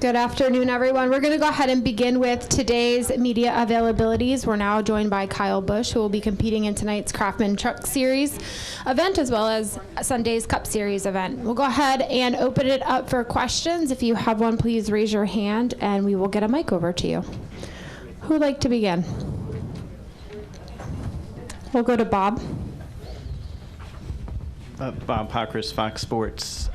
Good afternoon, everyone. We're going to go ahead and begin with today's media availabilities. We're now joined by Kyle Busch, who will be competing in tonight's Craftsman Truck Series event, as well as Sunday's Cup Series event. We'll go ahead and open it up for questions. If you have one, please raise your hand, and we will get a mic over to you. Who would like to begin? We'll go to Bob. Bob Pockris, Fox Sports.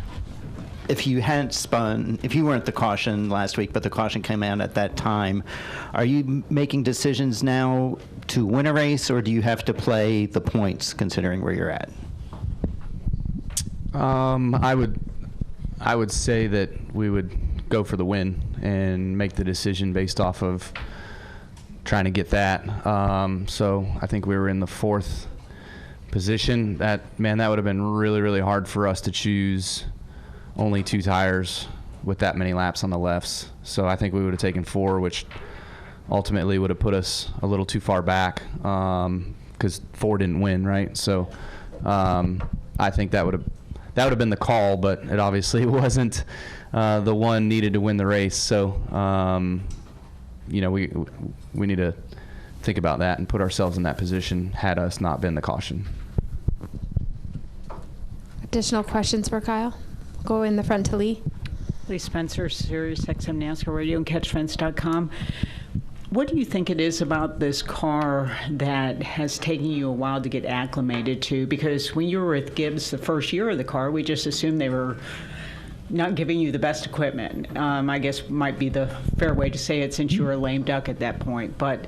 If you weren't the caution last week, but the caution came out at that time, are you making decisions now to win a race, or do you have to play the points considering where you're at? I would say that we would go for the win and make the decision based off of trying to get that. So I think we were in the fourth position. That would have been really, really hard for us to choose only 2 tires with that many laps on the lefts. So I think we would have taken 4, which ultimately would have put us a little too far back because 4 didn't win, right? So I think that would have been the call, but it obviously wasn't the one needed to win the race. So we need to think about that and put ourselves in that position had us not been the caution. Additional questions for Kyle? Go in the front to Lee. Lee Spencer, Sirius XM NASCAR Radio and CatchFence.com. What do you think it is about this car that has taken you a while to get acclimated to? Because when you were with Gibbs the first year of the car, we just assumed they were not giving you the best equipment. I guess might be the fair way to say it since you were a lame duck at that point. But,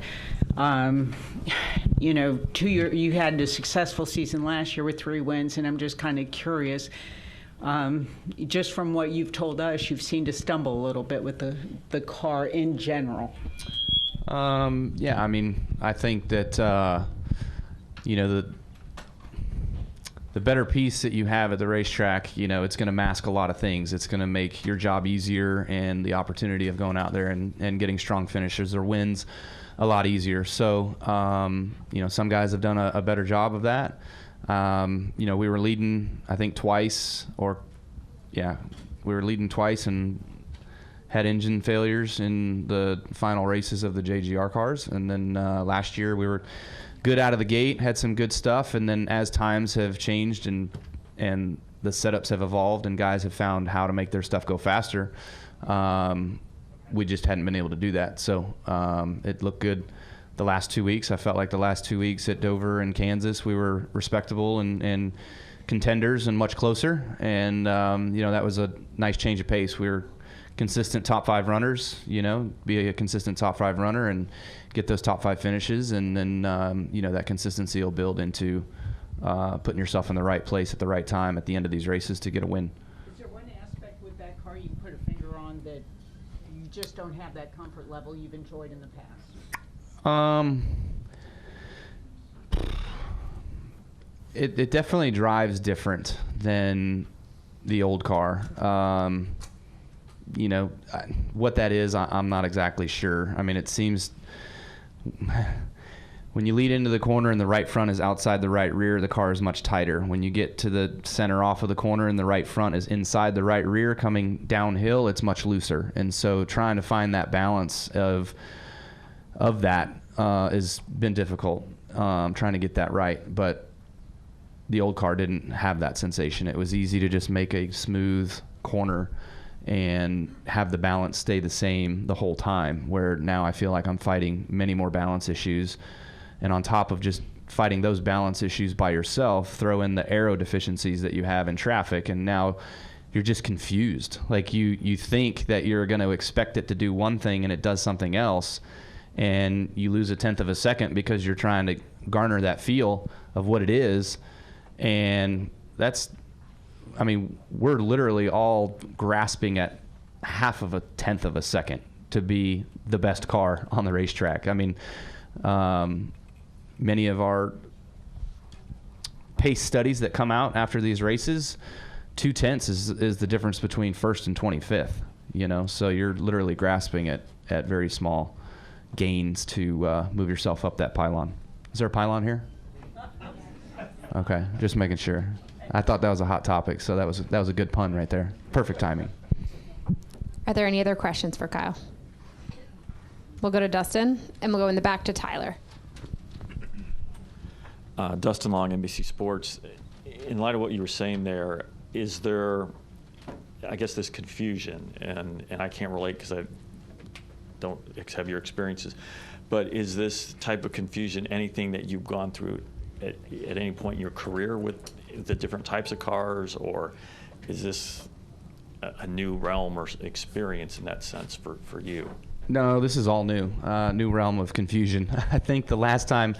you had a successful season last year with 3 wins, and I'm just kind of curious. Just from what you've told us, you've seemed to stumble a little bit with the car in general. I think that, the better piece that you have at the racetrack, it's going to mask a lot of things. It's going to make your job easier and the opportunity of going out there and getting strong finishes or wins a lot easier. So, some guys have done a better job of that. We were leading, I think, twice and had engine failures in the final races of the JGR cars. And then last year we were good out of the gate, had some good stuff. And then as times have changed and the setups have evolved and guys have found how to make their stuff go faster, we just hadn't been able to do that. So it looked good the last 2 weeks. I felt like the last 2 weeks at Dover and Kansas, we were respectable and contenders and much closer. And, that was a nice change of pace. We were consistent top 5 runners, be a consistent top 5 runner and get those top 5 finishes. And then, that consistency will build into putting yourself in the right place at the right time at the end of these races to get a win. Is there one aspect with that car you can put a finger on that you just don't have that comfort level you've enjoyed in the past? It definitely drives different than the old car. What that is, I'm not exactly sure. I mean, it seems when you lead into the corner and the right front is outside the right rear, the car is much tighter. When you get to the center off of the corner and the right front is inside the right rear coming downhill, it's much looser. And so trying to find that balance of that has been difficult, trying to get that right. But the old car didn't have that sensation. It was easy to just make a smooth corner and have the balance stay the same the whole time, where now I feel like I'm fighting many more balance issues. And on top of just fighting those balance issues by yourself, throw in the aero deficiencies that you have in traffic, and now you're just confused. Like you think that you're going to expect it to do one thing and it does something else, and you lose 1/10 of a second because you're trying to garner that feel of what it is. And we're literally all grasping at 1/10 of a second to be the best car on the racetrack. Many of our pace studies that come out after these races, 0.2 is the difference between first and 25th, so you're literally grasping at very small gains to move yourself up that pylon. Is there a pylon here? Okay, just making sure. I thought that was a hot topic, so that was a good pun right there. Perfect timing. Are there any other questions for Kyle? We'll go to Dustin, and we'll go in the back to Tyler. Dustin Long, NBC Sports. In light of what you were saying there, is there, I guess, this confusion, and I can't relate because I don't have your experiences, but is this type of confusion anything that you've gone through at any point in your career with the different types of cars, or is this a new realm or experience in that sense for you? No, this is all new. New realm of confusion. I think the last time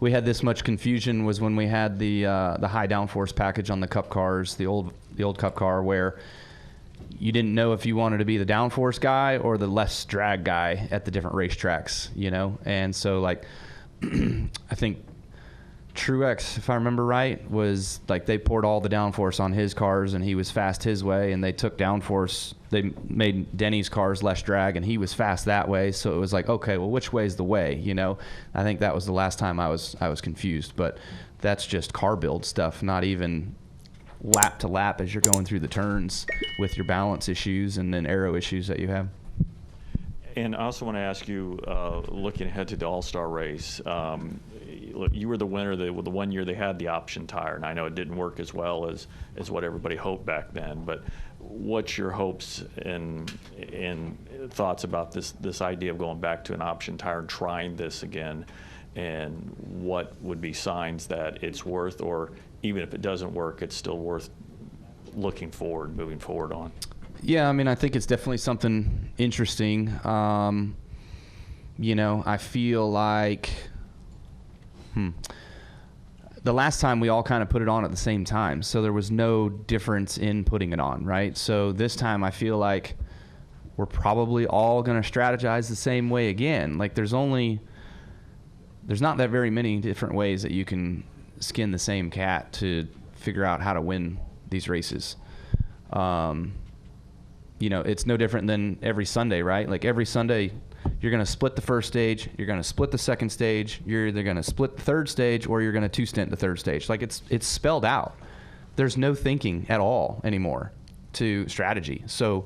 we had this much confusion was when we had the high downforce package on the Cup cars, the old Cup car, where you didn't know if you wanted to be the downforce guy or the less drag guy at the different racetracks, you know? And so, like, I think Truex, if I remember right, was like they poured all the downforce on his cars and he was fast his way, and they took downforce. They made Denny's cars less drag and he was fast that way. So it was like, okay, well, which way's the way, you know? I think that was the last time I was confused, but that's just car build stuff, not even lap to lap as you're going through the turns with your balance issues and then aero issues that you have. And I also want to ask you, looking ahead to the All-Star race, look, you were the winner the 1 year they had the option tire, and I know it didn't work as well as what everybody hoped back then, but what's your hopes and thoughts about this idea of going back to an option tire and trying this again, and what would be signs that it's worth, or even if it doesn't work, it's still worth moving forward on? Yeah, I mean, I think it's definitely something interesting. You know, I feel like the last time we all kind of put it on at the same time, so there was no difference in putting it on, right? So this time I feel like we're probably all going to strategize the same way again. Like there's not that very many different ways that you can skin the same cat to figure out how to win these races. You know, it's no different than every Sunday, right? Like every Sunday, you're going to split the first stage, you're going to split the second stage, you're either going to split the third stage or you're going to two-stint the third stage. Like it's spelled out. There's no thinking at all anymore to strategy. So,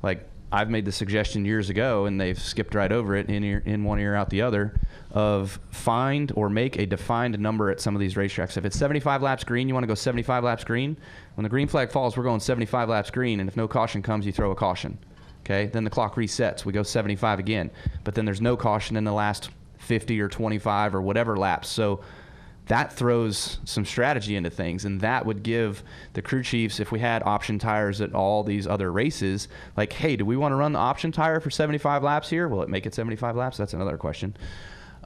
like, I've made the suggestion years ago, and they've skipped right over it, in one ear, out the other, of find or make a defined number at some of these racetracks. If it's 75 laps green, you want to go 75 laps green. When the green flag falls, we're going 75 laps green, and if no caution comes, you throw a caution. Okay, then the clock resets. We go 75 again, but then there's no caution in the last 50 or 25 or whatever laps. So that throws some strategy into things, and that would give the crew chiefs, if we had option tires at all these other races, like, hey, do we want to run the option tire for 75 laps here? Will it make it 75 laps? That's another question.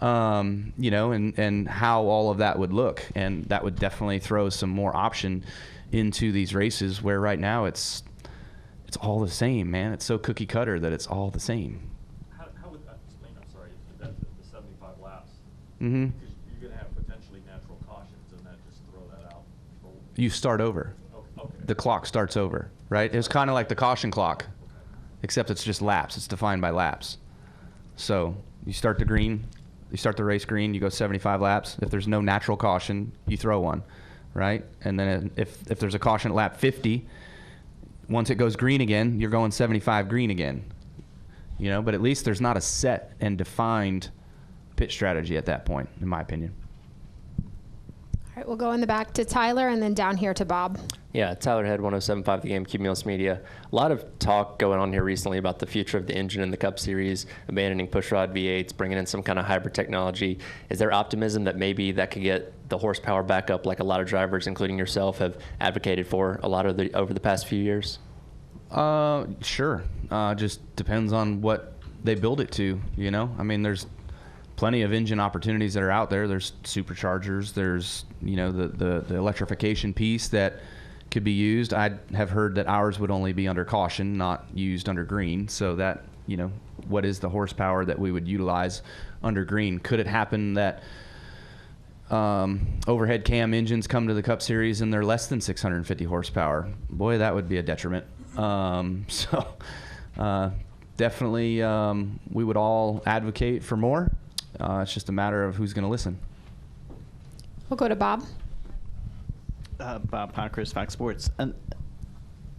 You know, and how all of that would look, and that would definitely throw some more option into these races where right now it's all the same, man. It's so cookie cutter that it's all the same. How would that explain, I'm sorry, the 75 laps? Mm-hmm. Because you're going to have potentially natural cautions, and that just throw that out. You start over. Okay. The clock starts over, right? It's kind of like the caution clock, except it's just laps. It's defined by laps. So you start the green, you start the race green, you go 75 laps. If there's no natural caution, you throw one, right? And then if there's a caution at lap 50, once it goes green again, you're going 75 green again. You know, but at least there's not a set and defined pit strategy at that point, in my opinion. All right, we'll go in the back to Tyler and then down here to Bob. Yeah, Tyler Head, 107.5 The Game, Cumulus Media. A lot of talk going on here recently about the future of the engine in the Cup Series, abandoning pushrod V8s, bringing in some kind of hybrid technology. Is there optimism that maybe that could get the horsepower back up, like a lot of drivers, including yourself, have advocated for over the past few years? Sure. Just depends on what they build it to, you know? I mean, there's plenty of engine opportunities that are out there. There's superchargers. There's, you know, the electrification piece that could be used. I have heard that ours would only be under caution, not used under green. So that, you know, what is the horsepower that we would utilize under green? Could it happen that overhead cam engines come to the Cup Series and they're less than 650 horsepower? Boy, that would be a detriment. Definitely we would all advocate for more. It's just a matter of who's going to listen. We'll go to Bob. Bob Pockris, Fox Sports. And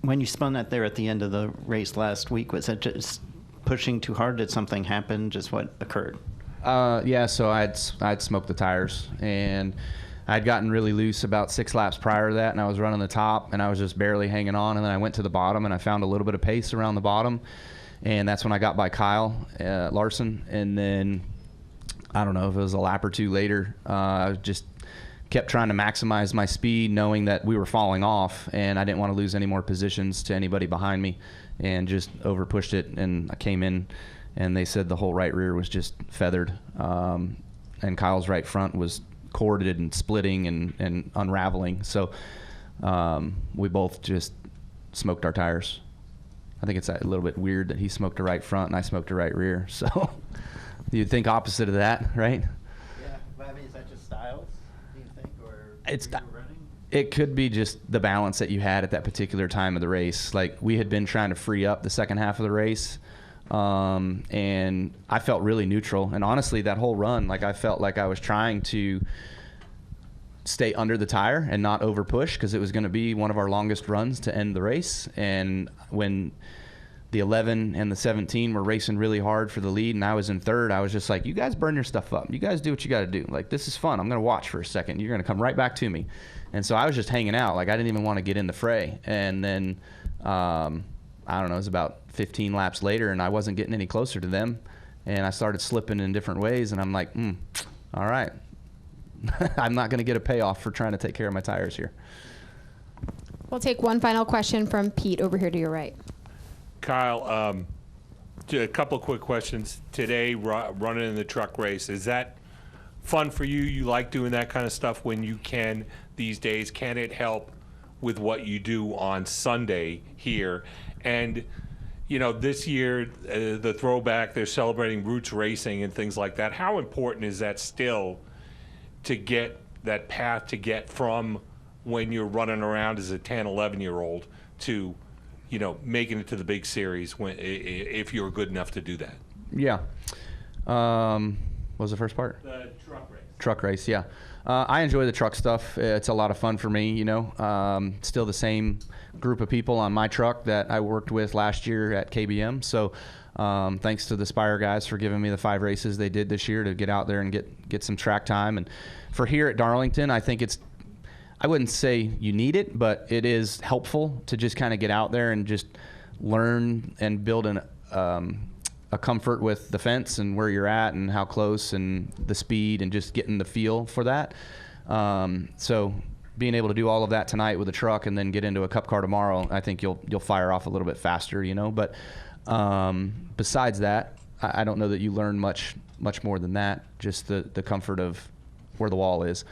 when you spun that there at the end of the race last week, was that just pushing too hard? Did something happen? Just what occurred? Yeah, so I'd smoked the tires, and I'd gotten really loose about 6 laps prior to that, and I was running the top, and I was just barely hanging on, and then I went to the bottom, and I found a little bit of pace around the bottom, and that's when I got by Kyle Larson, and then I don't know if it was a lap or two later, I just kept trying to maximize my speed, knowing that we were falling off, and I didn't want to lose any more positions to anybody behind me, and just over pushed it, and I came in, and they said the whole right rear was just feathered, and Kyle's right front was corded and splitting and unraveling. So we both just smoked our tires. I think it's a little bit weird that he smoked a right front and I smoked a right rear. So you'd think opposite of that, right? Yeah, but I mean, is that just styles, do you think, or it could be just the balance that you had at that particular time of the race. Like, we had been trying to free up the second half of the race, and I felt really neutral. And honestly, that whole run, like, I felt like I was trying to stay under the tire and not over push, because it was going to be one of our longest runs to end the race. And when the 11 and the 17 were racing really hard for the lead and I was in third, I was just like, you guys burn your stuff up. You guys do what you got to do. Like, this is fun. I'm going to watch for a second. You're going to come right back to me. And so I was just hanging out. Like, I didn't even want to get in the fray. And then, I don't know, it was about 15 laps later, and I wasn't getting any closer to them. And I started slipping in different ways, and I'm like, all right. I'm not going to get a payoff for trying to take care of my tires here. We'll take one final question from Pete over here to your right. Kyle, a couple of quick questions. Today, running in the truck race, is that fun for you? You like doing that kind of stuff when you can these days? Can it help with what you do on Sunday here? And, you know, this year, the throwback, they're celebrating roots racing and things like that. How important is that still to get that path to get from when you're running around as a 10, 11-year-old to, you know, making it to the big series if you're good enough to do that? Yeah. What was the first part? The truck race. Truck race, yeah. I enjoy the truck stuff. It's a lot of fun for me, you know. Still the same group of people on my truck that I worked with last year at KBM. So thanks to the Spire guys for giving me the 5 races they did this year to get out there and get some track time. And for here at Darlington, I think I wouldn't say you need it, but it is helpful to just kind of get out there and just learn and build a comfort with the fence and where you're at and how close and the speed and just getting the feel for that. So being able to do all of that tonight with a truck and then get into a cup car tomorrow, I think you'll fire off a little bit faster, you know. But besides that, I don't know that you learn much more than that, just the comfort of where the wall is.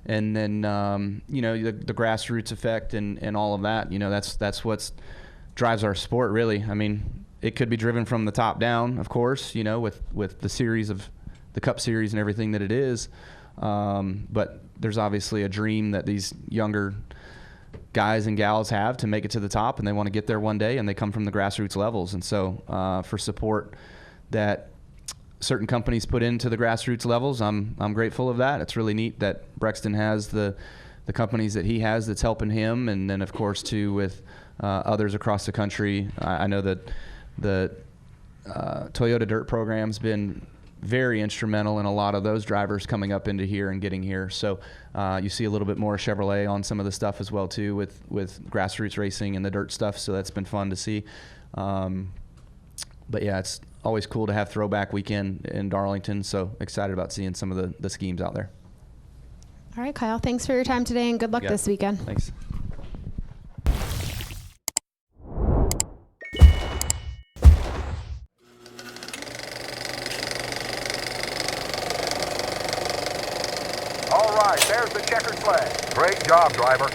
And then, you know, the grassroots effect and all of that, you know, that's what drives our sport, really. I mean, it could be driven from the top down, of course, you know, with the series of the Cup Series and everything that it is. But there's obviously a dream that these younger guys and gals have to make it to the top, and they want to get there one day, and they come from the grassroots levels. And so for support that certain companies put into the grassroots levels, I'm grateful of that. It's really neat that Brexton has the companies that he has that's helping him, and then of course too with others across the country. I know that the Toyota Dirt program's been very instrumental in a lot of those drivers coming up into here and getting here. So you see a little bit more Chevrolet on some of the stuff as well too with grassroots racing and the dirt stuff. So that's been fun to see. But yeah, it's always cool to have throwback weekend in Darlington. So excited about seeing some of the schemes out there. All right, Kyle, thanks for your time today and good luck this weekend. Thanks. All right, there's the checkered flag. Great job, driver.